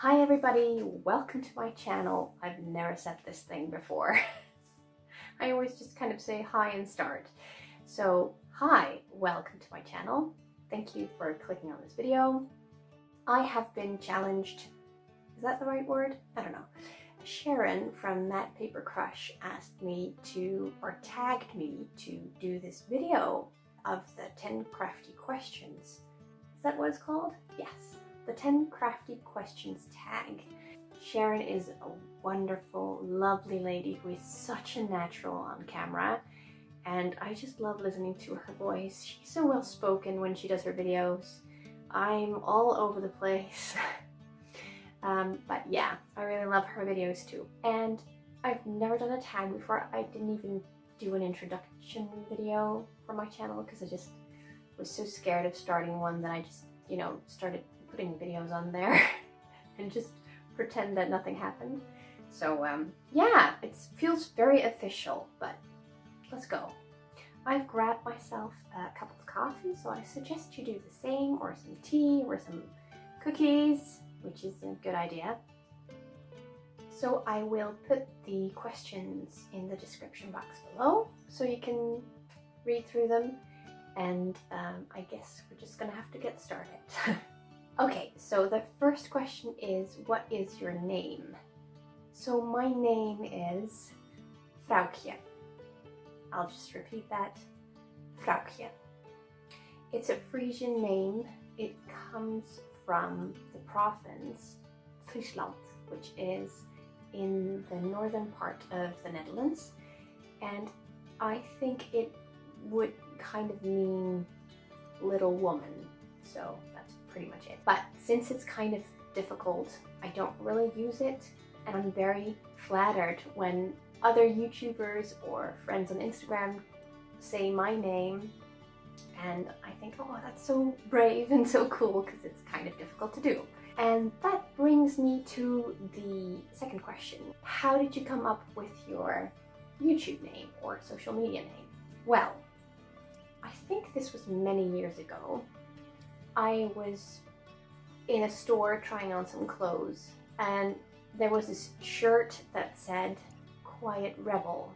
Hi everybody, welcome to my channel. I've never said this thing before. I always just kind of say hi and start. So hi, welcome to my channel. Thank you for clicking on this video. I have been challenged, is that the right word? I don't know. Sharon from Matte Paper Crush asked me to, or tagged me to do this video of the 10 crafty questions. Is that what it's called? Yes. The 10 Crafty Questions Tag. Sharon is a wonderful, lovely lady who is such a natural on camera, and I just love listening to her voice. She's so well spoken when she does her videos. I'm all over the place. But yeah, I really love her videos too. And I've never done a tag before. I didn't even do an introduction video for my channel because I just was so scared of starting one that I just, started putting videos on there and just pretend that nothing happened. So yeah, it feels very official, but let's go. I've grabbed myself a cup of coffee, so I suggest you do the same, or some tea, or some cookies, which is a good idea. So I will put the questions in the description box below so you can read through them, and I guess we're just gonna have to get started. Okay, so the first question is, what is your name? So my name is Vrouwtje. I'll just repeat that, Vrouwtje. It's a Frisian name. It comes from the province Friesland, which is in the northern part of the Netherlands. And I think it would kind of mean little woman. So that's pretty much it. But since it's kind of difficult, I don't really use it, and I'm very flattered when other YouTubers or friends on Instagram say my name, and I think, oh, that's so brave and so cool, because it's kind of difficult to do. And that brings me to the second question. How did you come up with your YouTube name or social media name? Well, I think this was many years ago. I was in a store trying on some clothes, and there was this shirt that said Quiet Rebel,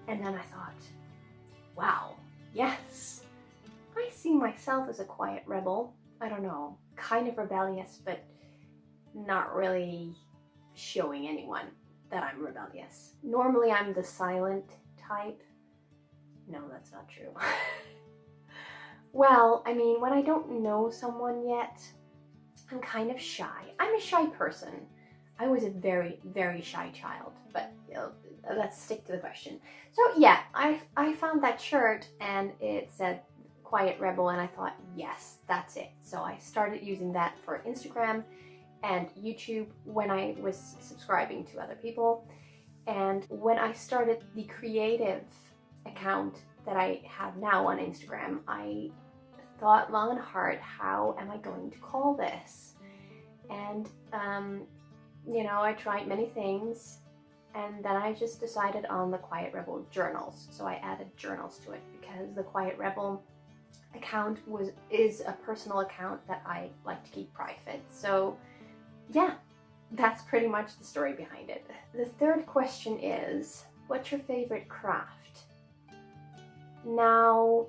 and then I thought, wow, yes, I see myself as a quiet rebel. I don't know, kind of rebellious, but not really showing anyone that I'm rebellious. Normally I'm the silent type. No, that's not true. Well, I mean, when I don't know someone yet, I'm kind of shy. I'm a shy person. I was a very, very shy child, but let's stick to the question. So yeah, I found that shirt and it said Quiet Rebel, and I thought, yes, that's it. So I started using that for Instagram and YouTube when I was subscribing to other people. And when I started the creative account that I have now on Instagram, I thought long and hard, how am I going to call this? And I tried many things, and then I just decided on the Quiet Rebel journals. So I added journals to it because the Quiet Rebel account is a personal account that I like to keep private. So yeah, that's pretty much the story behind it. The third question is, what's your favorite craft? Now,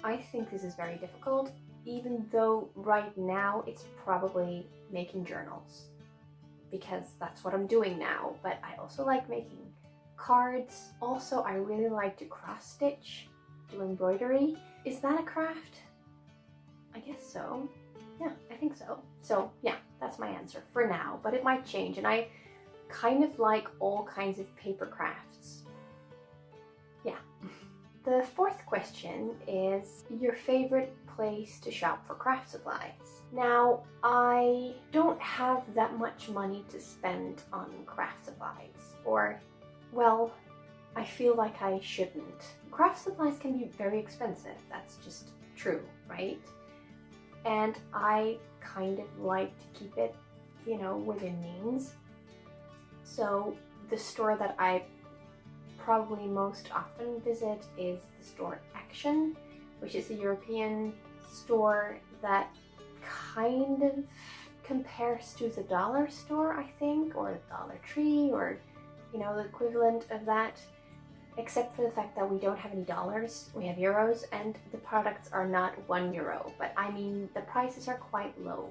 I think this is very difficult, even though right now it's probably making journals, because that's what I'm doing now. But I also like making cards. Also, I really like to cross stitch, do embroidery. Is that a craft? I guess so. Yeah, I think so. So yeah, that's my answer for now, but it might change, and I kind of like all kinds of paper crafts. Yeah. The fourth question is your favorite place to shop for craft supplies. Now, I don't have that much money to spend on craft supplies, or, well, I feel like I shouldn't. Craft supplies can be very expensive, that's just true, right? And I kind of like to keep it, within means. So the store that I probably most often visit is the store Action, which is a European store that kind of compares to the dollar store, I think, or the Dollar Tree, or you know, the equivalent of that, except for the fact that we don't have any dollars, we have euros, and the products are not €1. But I mean, the prices are quite low,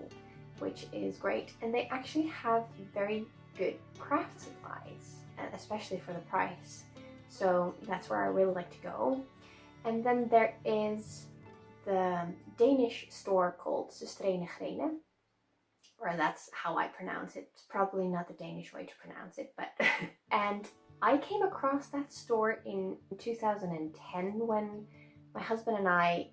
which is great, and they actually have very good craft supplies, especially for the price. So that's where I really like to go. And then there is the Danish store called Søstrene, or that's how I pronounce it. It's probably not the Danish way to pronounce it, but and I came across that store in 2010 when my husband and I,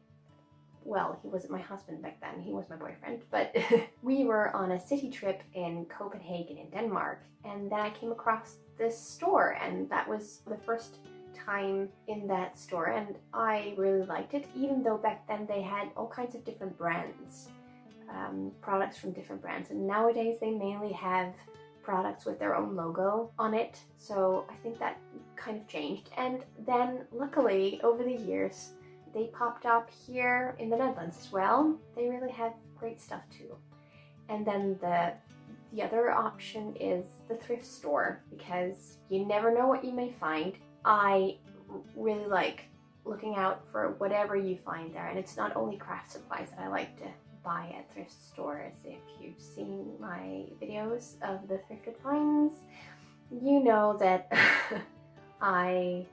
well, he wasn't my husband back then, he was my boyfriend, but we were on a city trip in Copenhagen in Denmark, and then I came across this store, and that was the first time in that store, and I really liked it, even though back then they had all kinds of different brands, products from different brands, and nowadays they mainly have products with their own logo on it, so I think that kind of changed. And then luckily over the years they popped up here in the Netherlands as well. They really have great stuff too. And then the other option is the thrift store, because you never know what you may find. I really like looking out for whatever you find there, and it's not only craft supplies that I like to buy at thrift stores. If you've seen my videos of the thrifted finds, you know that I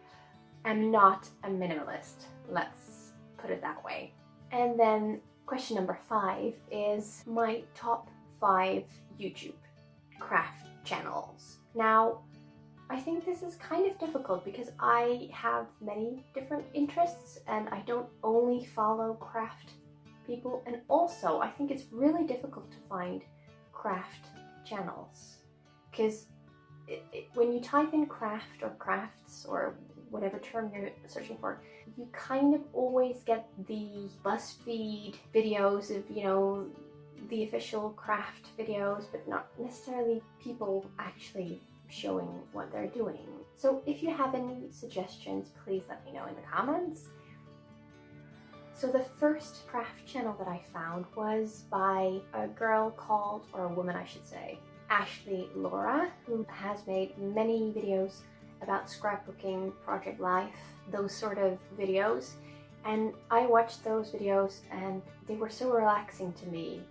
am not a minimalist, let's put it that way. And then question number 5 is my top 5 YouTube craft channels. Now, I think this is kind of difficult because I have many different interests and I don't only follow craft people, and also I think it's really difficult to find craft channels, because when you type in craft or crafts or whatever term you're searching for, you kind of always get the BuzzFeed videos of, you know, the official craft videos, but not necessarily people actually showing what they're doing. So if you have any suggestions, please let me know in the comments. So the first craft channel that I found was by a girl called, or a woman I should say, Ashley Laura, who has made many videos about scrapbooking, project life, those sort of videos. And I watched those videos and they were so relaxing to me,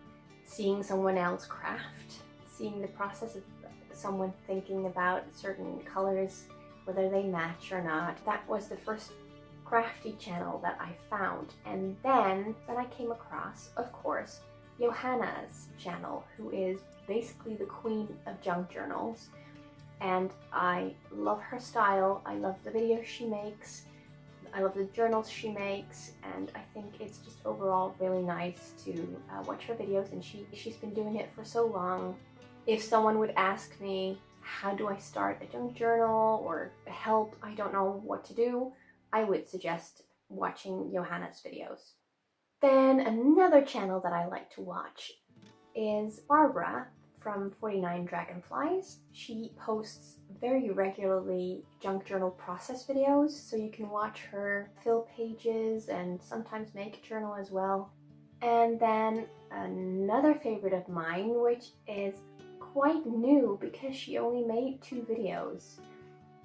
seeing someone else craft, seeing the process of someone thinking about certain colors, whether they match or not. That was the first crafty channel that I found. And then I came across, of course, Johanna's channel, who is basically the queen of junk journals. And I love her style, I love the videos she makes, I love the journals she makes, and I think it's just overall really nice to watch her videos, and she's been doing it for so long. If someone would ask me, how do I start a junk journal, or help, I don't know what to do, I would suggest watching Johanna's videos. Then another channel that I like to watch is Barbara from 49 Dragonflies. She posts very regularly junk journal process videos, so you can watch her fill pages and sometimes make a journal as well. And then another favorite of mine, which is quite new because she only made 2 videos,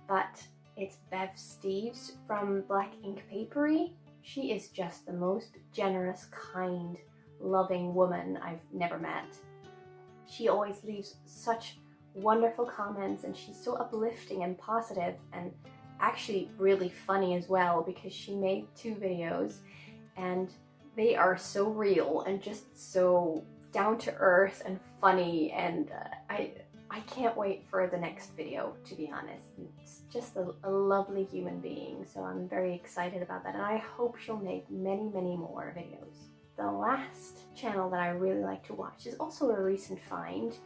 but it's Bev Steves from Black Ink Papery. She is just the most generous, kind, loving woman I've never met. She always leaves such wonderful comments, and she's so uplifting and positive, and actually really funny as well, because she made 2 videos and they are so real and just so down to earth and funny, and I can't wait for the next video, to be honest. It's just a lovely human being, so I'm very excited about that, and I hope she'll make many, many more videos. The last channel that I really like to watch is also a recent find,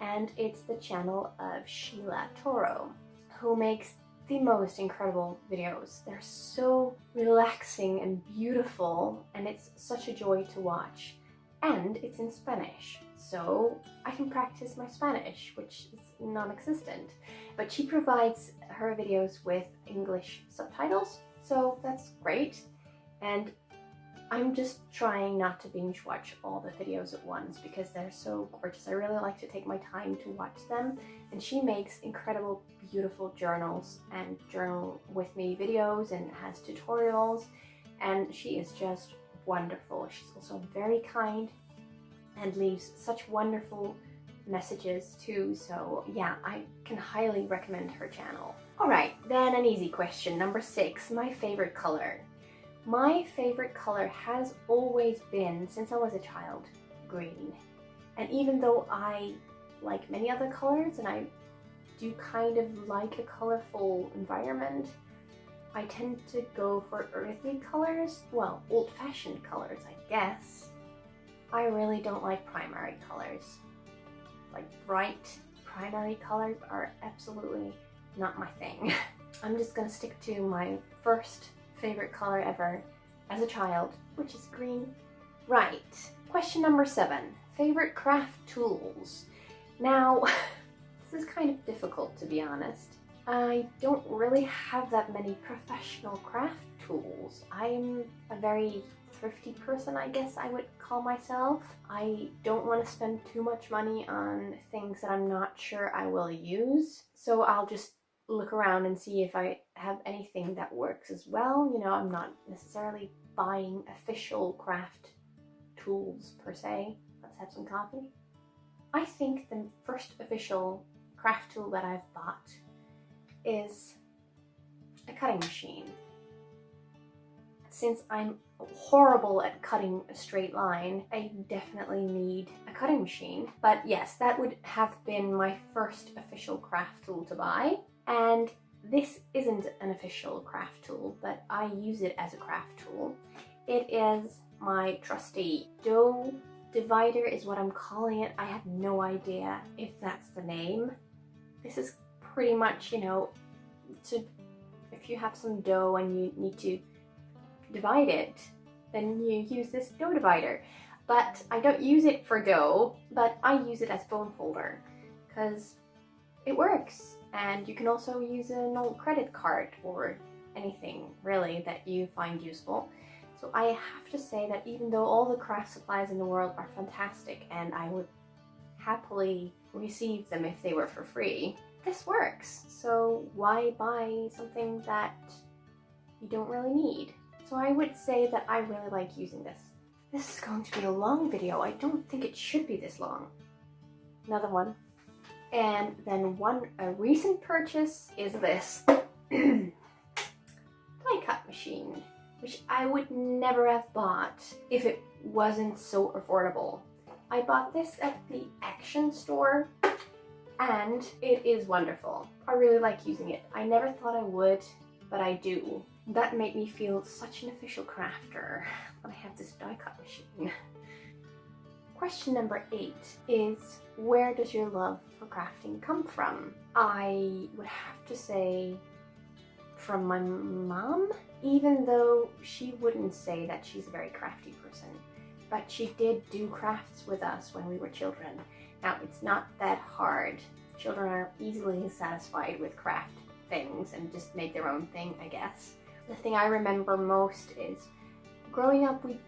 and it's the channel of Sheila Toro, who makes the most incredible videos. They're so relaxing and beautiful, and it's such a joy to watch. And it's in Spanish, so I can practice my Spanish, which is non-existent. But she provides her videos with English subtitles, so that's great. And I'm just trying not to binge watch all the videos at once because they're so gorgeous. I really like to take my time to watch them, and she makes incredible, beautiful journals and journal with me videos and has tutorials, and she is just wonderful. She's also very kind and leaves such wonderful messages too, so yeah, I can highly recommend her channel. Alright, then an easy question, number 6, my favorite color. My favorite color has always been, since I was a child, green. And even though I like many other colors and I do kind of like a colorful environment, I tend to go for earthy colors, well, old-fashioned colors, I guess. I really don't like primary colors. Like bright primary colors are absolutely not my thing. I'm just gonna stick to my first favorite color ever as a child, which is green. Right, question number 7, favorite craft tools. Now, this is kind of difficult, to be honest. I don't really have that many professional craft tools. I'm a very thrifty person, I guess I would call myself. I don't want to spend too much money on things that I'm not sure I will use, so I'll just look around and see if I have anything that works as well. You know, I'm not necessarily buying official craft tools per se. Let's have some coffee. I think the first official craft tool that I've bought is a cutting machine. Since I'm horrible at cutting a straight line, I definitely need a cutting machine. But yes, that would have been my first official craft tool to buy. And this isn't an official craft tool, but I use it as a craft tool. It is my trusty dough divider is what I'm calling it. I have no idea if that's the name. This is pretty much, you know, if you have some dough and you need to divide it, then you use this dough divider. But I don't use it for dough, but I use it as bone folder because it works. And you can also use an old credit card or anything really that you find useful. So I have to say that even though all the craft supplies in the world are fantastic and I would happily receive them if they were for free, this works. So why buy something that you don't really need? So I would say that I really like using this. This is going to be a long video. I don't think it should be this long. Another one. And then a recent purchase is this die cut machine, which I would never have bought if it wasn't so affordable. I bought this at the Action store and it is wonderful. I really like using it. I never thought I would, but I do. That made me feel such an official crafter when I have this die cut machine. Question number 8 is, where does your love for crafting come from? I would have to say from my mom, even though she wouldn't say that she's a very crafty person, but she did do crafts with us when we were children. Now, it's not that hard. Children are easily satisfied with craft things and just make their own thing, I guess. The thing I remember most is growing up, we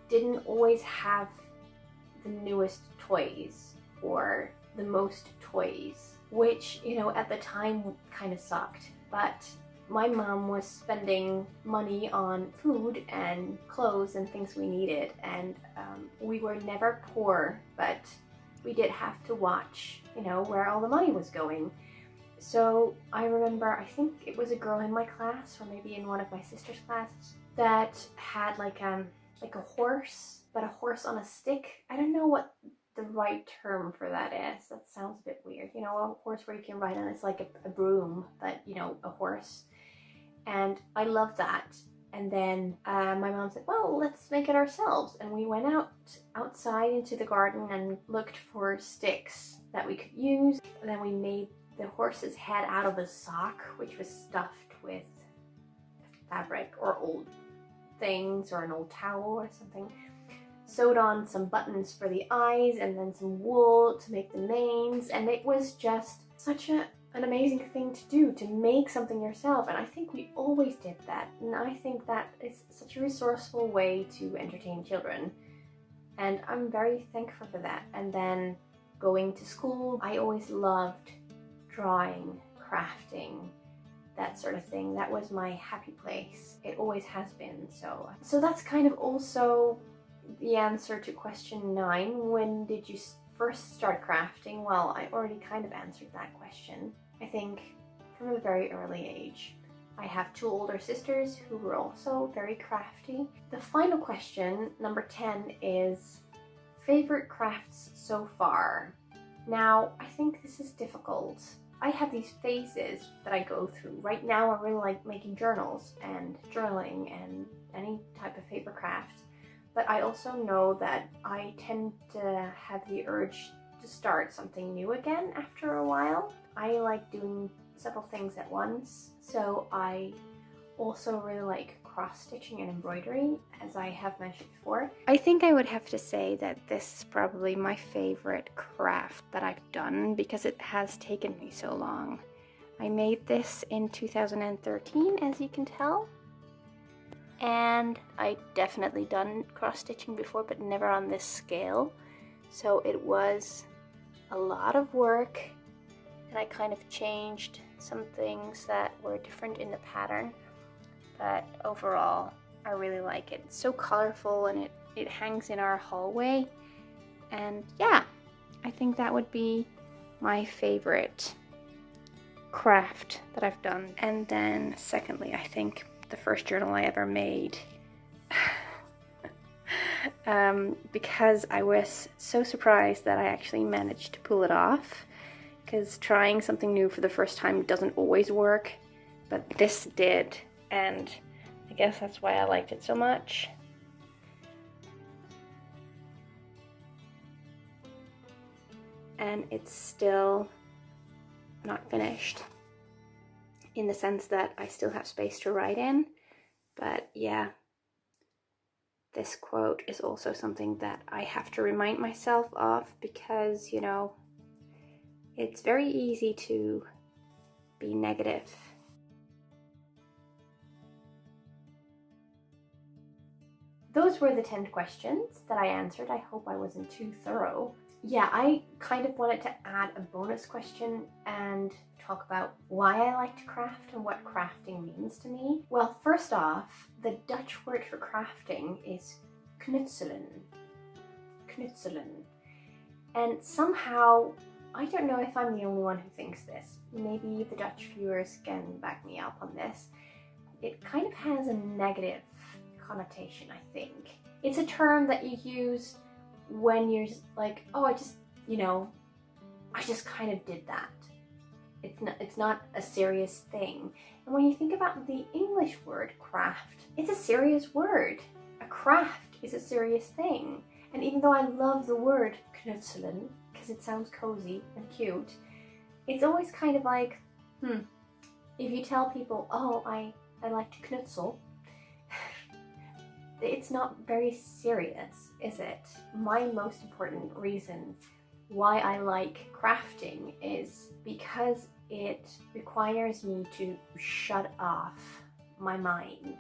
didn't always have the newest toys or the most toys, which, you know, at the time kind of sucked. But my mom was spending money on food and clothes and things we needed, and we were never poor, but we did have to watch, you know, where all the money was going. So I remember, I think it was a girl in my class, or maybe in one of my sister's classes, that had like a horse, but a horse on a stick. I don't know what the right term for that is. That sounds a bit weird. You know, a horse where you can ride on, it's like a broom, but, you know, a horse. And I love that. And then my mom said, well, let's make it ourselves. And we went outside into the garden and looked for sticks that we could use. And then we made the horse's head out of a sock, which was stuffed with fabric or old things or an old towel or something. Sewed on some buttons for the eyes and then some wool to make the manes, and it was just such an an amazing thing to do, to make something yourself, and I think we always did that, and I think that is such a resourceful way to entertain children, and I'm very thankful for that. And then going to school, I always loved drawing, crafting, that sort of thing. That was my happy place. It always has been. So that's kind of also the answer to question 9. When did you first start crafting? Well, I already kind of answered that question. I think from a very early age. I have 2 older sisters who were also very crafty. The final question, number 10, is favorite crafts so far. Now, I think this is difficult. I have these phases that I go through. Right now, I really like making journals and journaling and any type of paper craft. But I also know that I tend to have the urge to start something new again after a while. I like doing several things at once. So I also really like cross-stitching and embroidery, as I have mentioned before. I think I would have to say that this is probably my favorite craft that I've done because it has taken me so long. I made this in 2013, as you can tell. And I definitely done cross-stitching before, but never on this scale. So it was a lot of work, and I kind of changed some things that were different in the pattern. But overall, I really like it. It's so colorful, and it hangs in our hallway. And yeah, I think that would be my favorite craft that I've done. And then secondly, I think the first journal I ever made. Because I was so surprised that I actually managed to pull it off. Because trying something new for the first time doesn't always work, but this did. And I guess that's why I liked it so much. And it's still not finished, in the sense that I still have space to write in. But yeah, this quote is also something that I have to remind myself of, because, you know, it's very easy to be negative. Those were the 10 questions that I answered. I hope I wasn't too thorough. Yeah, I kind of wanted to add a bonus question and talk about why I like to craft and what crafting means to me. Well, first off, the Dutch word for crafting is knutselen. Knutselen. And somehow, I don't know if I'm the only one who thinks this. Maybe the Dutch viewers can back me up on this. It kind of has a negative connotation, I think. It's a term that you use when you're like, oh, I just kind of did that. It's not a serious thing. And when you think about the English word craft, it's a serious word. A craft is a serious thing. And even though I love the word knutselen, because it sounds cozy and cute, it's always kind of like, if you tell people, oh, I like to knutsel, it's not very serious, is it? My most important reason why I like crafting is because it requires me to shut off my mind.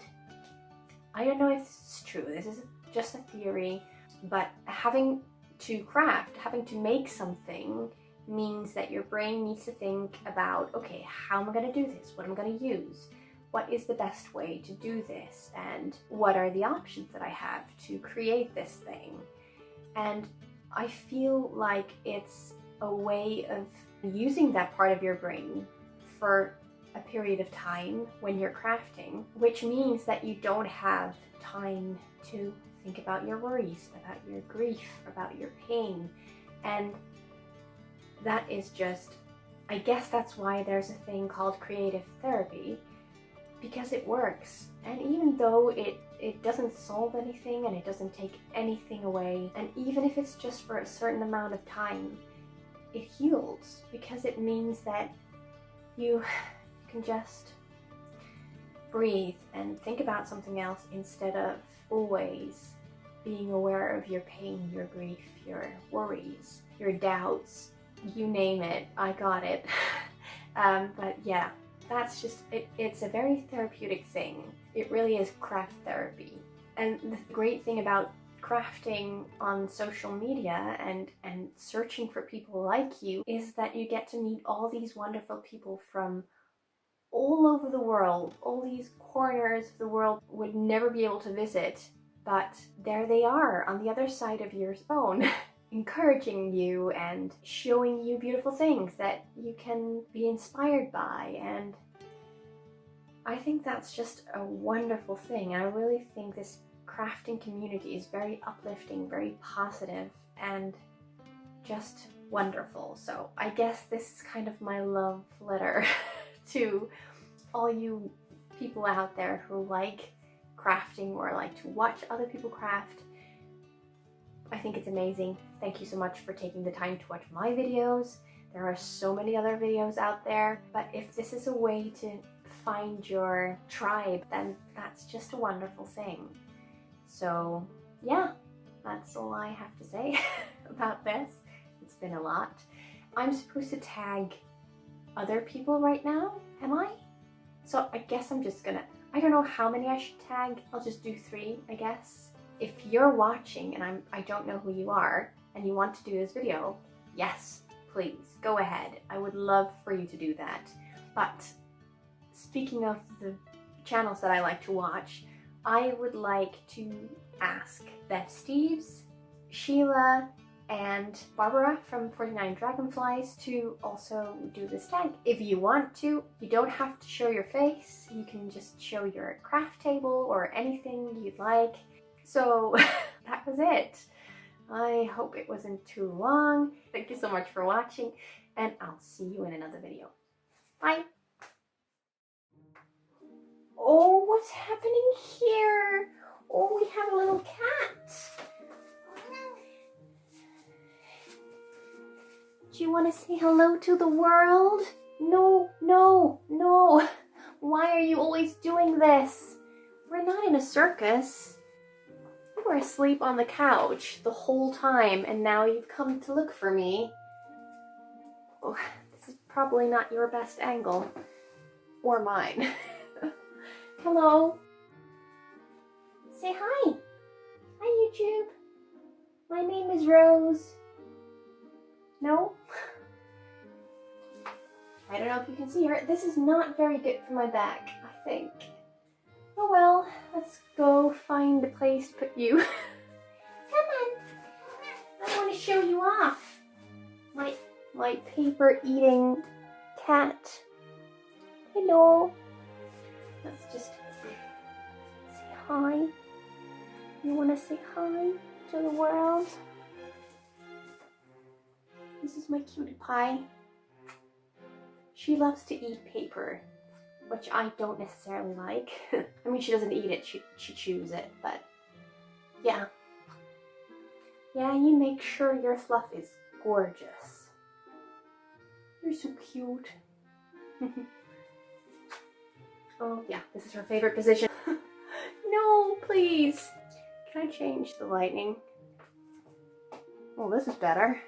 I don't know if this is true, this is just a theory, but having to craft, having to make something means that your brain needs to think about, okay, how am I going to do this? What am I going to use? What is the best way to do this? And what are the options that I have to create this thing? And I feel like it's a way of using that part of your brain for a period of time when you're crafting, which means that you don't have time to think about your worries, about your grief, about your pain. And that is just, I guess that's why there's a thing called creative therapy, because it works. And even though it doesn't solve anything and it doesn't take anything away, and even if it's just for a certain amount of time, it heals, because it means that you can just breathe and think about something else instead of always being aware of your pain, your grief, your worries, your doubts, you name it, I got it. But yeah, that's just, it's a very therapeutic thing. It really is craft therapy. And the great thing about crafting on social media and searching for people like you is that you get to meet all these wonderful people from all over the world. All these corners of the world would never be able to visit, but there they are on the other side of your phone encouraging you and showing you beautiful things that you can be inspired by. And I think that's just a wonderful thing. I really think this crafting community is very uplifting, very positive, and just wonderful. So I guess this is kind of my love letter to all you people out there who like crafting or like to watch other people craft. I think it's amazing. Thank you so much for taking the time to watch my videos. There are so many other videos out there, but if this is a way to find your tribe, then that's just a wonderful thing. So yeah, that's all I have to say about this. It's been a lot. I'm supposed to tag other people right now, am I? So I guess I'm just gonna, I don't know how many I should tag. I'll just do 3, I guess. If you're watching and I don't know who you are and you want to do this video, yes, please go ahead. I would love for you to do that. But speaking of the channels that I like to watch, I would like to ask Beth Steves, Sheila, and Barbara from 49 Dragonflies to also do this tag. If you want to, you don't have to show your face. You can just show your craft table or anything you'd like. So that was it. I hope it wasn't too long. Thank you so much for watching, and I'll see you in another video. Bye. Oh, what's happening here? Oh, we have a little cat. Do you want to say hello to the world? No, no, no. Why are you always doing this? We're not in a circus. You were asleep on the couch the whole time, and now you've come to look for me. Oh, this is probably not your best angle. Or mine. Hello. Say hi. Hi, YouTube. My name is Rose. No? I don't know if you can see her. This is not very good for my back, I think. Oh well, let's go find a place to put you. Come on. I want to show you off. My paper-eating cat. Hello. Let's just say hi. You want to say hi to the world? This is my cutie pie. She loves to eat paper, which I don't necessarily like. I mean, she doesn't eat it, she chews it, but yeah. Yeah, you make sure your fluff is gorgeous. You're so cute. Oh yeah, this is her favorite position. No, please. Can I change the lighting? Oh, this is better.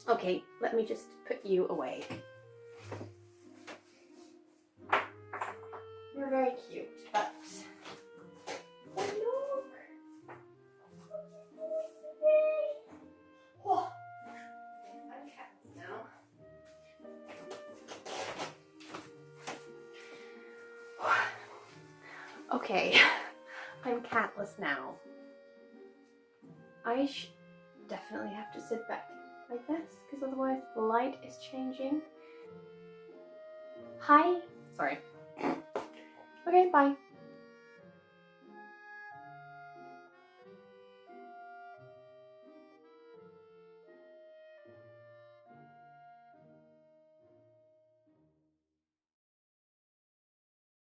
Okay, let me just put you away. You're very cute, but... Oh, look! Oh, I'm cats now. Okay, I'm catless now. I definitely have to sit back like this, because otherwise the light is changing. Hi. Sorry. Okay, bye.